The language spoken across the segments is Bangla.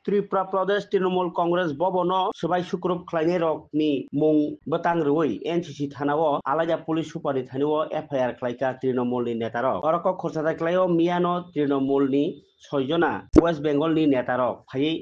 त्रिपुरा प्रदेश तृणमूल कांग्रेस भवन सबाई सुक्रुब खलायनाय रकनि मुं बतंग्रुई एनसीसी थानाव आलादा पुलिस सुपारि थानाव एफआईआर खलायका तृणमूलनि नेतारक अरक खरसादा खलायाव मियानो तृणमूलनि 6 जना वेस्ट बेंगलनि नेतारक फायै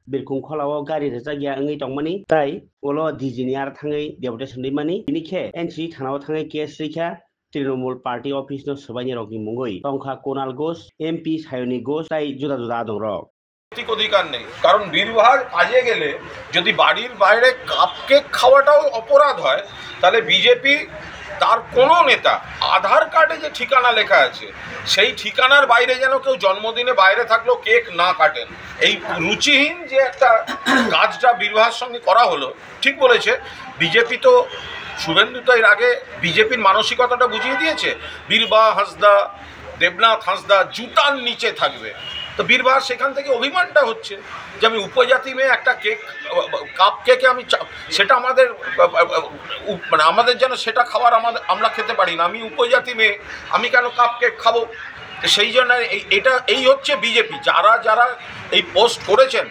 बिरखुं खलाव गारि रेजागिया ओङै दंमानि ताई उलो डिजिनि आर थाङै देवते सन्दैमानि बिनिखे एनसीसी थानाव थाङै केस रैखा तृणमूल पार्टी ऑफिस नो सबाइनि रकनि मुङै तंखा कोनाल घोष एमपी सायनी घोष ताई जुदा जुदा दं रक অধিকার নেই কারণ বীরবাহার কাজে গেলে যদি বাড়ির বাইরে কাপকেক খাওয়াটাও অপরাধ হয় তাহলে বিজেপি তার কোনো নেতা আধার কার্ডে যে ঠিকানা লেখা আছে সেই ঠিকানার বাইরে যেন কেউ জন্মদিনে বাইরে থাকলেও কেক না কাটেন এই রুচিহীন যে একটা কাজটা বীরবাহার সঙ্গে করা হলো ঠিক বলেছে বিজেপি তো শুভেন্দু তো এর আগে বিজেপির মানসিকতাটা বুঝিয়ে দিয়েছে বীরবাহা হাঁসদা দেবনাথ হাঁসদা জুতার নিচে থাকবে তো বীরবাহার সেখান থেকে অভিমানটা হচ্ছে যে আমি উপজাতি মেয়ে একটা কেক কাপ কেকে আমি সেটা আমাদের মানে আমাদের যেন সেটা খাবার আমরা খেতে পারি না আমি উপজাতি মেয়ে আমি কেন কাপ কেক খাবো সেই জন্য এটা এই হচ্ছে বিজেপি যারা যারা এই পোস্ট করেছেন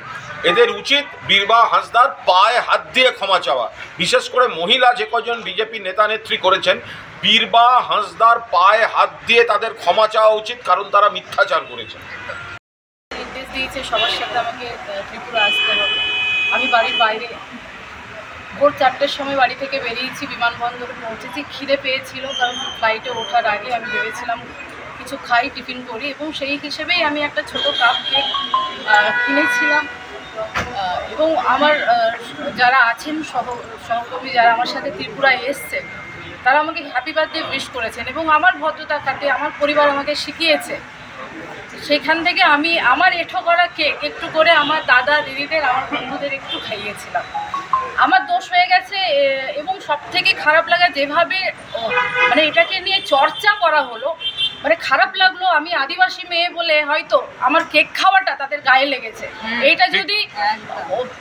এদের উচিত বীরবাহা হাঁসদার পায়ে হাত দিয়ে ক্ষমা চাওয়া বিশেষ করে মহিলা যে কজন বিজেপি নেতা নেত্রী করেছেন বীরবাহা হাঁসদার পায়ে হাত দিয়ে তাদের ক্ষমা চাওয়া উচিত কারণ তারা মিথ্যাচার করেছেন দিয়েছে সবার সাথে আমাকে ত্রিপুরা আসতে হবে আমি বাড়ির বাইরে ভোর 4টের সময় বাড়ি থেকে বেরিয়েছি বিমানবন্দরে পৌঁছেছি খিদে পেয়েছিল কারণ ফ্লাইটে ওঠার আগে আমি ভেবেছিলাম কিছু খাই টিফিন করি এবং সেই হিসেবেই আমি একটা ছোট কাপ কেক কিনেছিলাম এবং আমার যারা আছেন সহকর্মী যারা আমার সাথে ত্রিপুরায় এসছেন তারা আমাকে হ্যাপি বার্থডে উইশ করেছেন এবং আমার ভদ্রতা খাতে আমার পরিবার আমাকে শিখিয়েছে সেখান থেকে আমি আমার এঁঠো করা কেক একটু করে আমার দাদা দিদিদের আমার বন্ধুদের একটু খাইয়েছিলাম আমার দোষ হয়ে গেছে এবং সব থেকে খারাপ লাগা যেভাবে মানে এটাকে নিয়ে চর্চা করা হলো মানে খারাপ লাগলো আমি আদিবাসী মেয়ে বলে হয়তো আমার কেক খাওয়াটা তাদের গায়ে লেগেছে এইটা যদি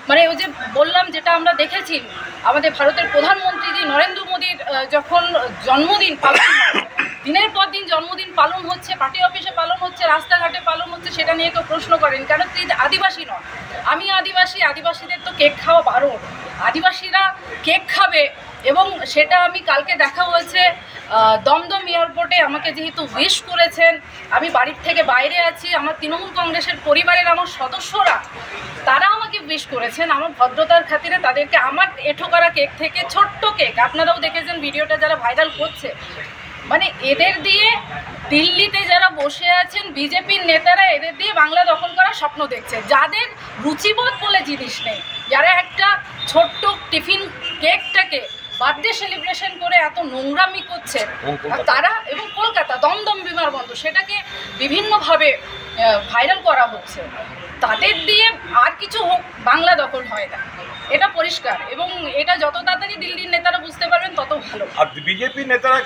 মানে ওই যে বললাম যেটা আমরা দেখেছি আমাদের ভারতের প্রধানমন্ত্রী নরেন্দ্র মোদীর যখন জন্মদিন পালন দিনের পর দিন জন্মদিন পালন হচ্ছে পার্টি অফিসে পালন হচ্ছে রাস্তাঘাটে পালন হচ্ছে সেটা নিয়ে কেউ প্রশ্ন করেন কারণ তুই আদিবাসী নয় আমি আদিবাসীদের তো কেক খাওয়া বারণ আদিবাসীরা কেক খাবে এবং সেটা আমি কালকে দেখা হয়েছে দমদম এয়ারপোর্টে আমাকে যেহেতু উইশ করেছেন আমি বাড়ির থেকে বাইরে আছি আমার তৃণমূল কংগ্রেসের পরিবারের আমার সদস্যরা তারা আমাকে উইশ করেছেন আমার ভদ্রতার খাতিরে তাদেরকে আমার এঁঠো করা কেক থেকে ছোট্ট কেক আপনারাও দেখেছেন ভিডিওটা যারা ভাইরাল করছে মানে এদের দিয়ে দিল্লিতে যারা বসে আছেন বিজেপির নেতারা এদের দিয়ে বাংলা দখল করার স্বপ্ন দেখছে যাদের রুচিবোধ বলে জিনিস নেই যারা একটা ছোট্ট টিফিন কেকটাকে বার্থডে সেলিব্রেশন করে এত নোংরামি করছে তারা এবং কলকাতা দমদম বিমানবন্দর সেটাকে বিভিন্নভাবে ভাইরাল করা হচ্ছে তাদের দিয়ে আর কিছু হোক বাংলা দখল হয় না এটা পরিষ্কার এবং এটা যত তাড়াতাড়ি দিল্লির নেতারা বুঝতে পারবেন তত ভালো আর বিজেপি নেতারা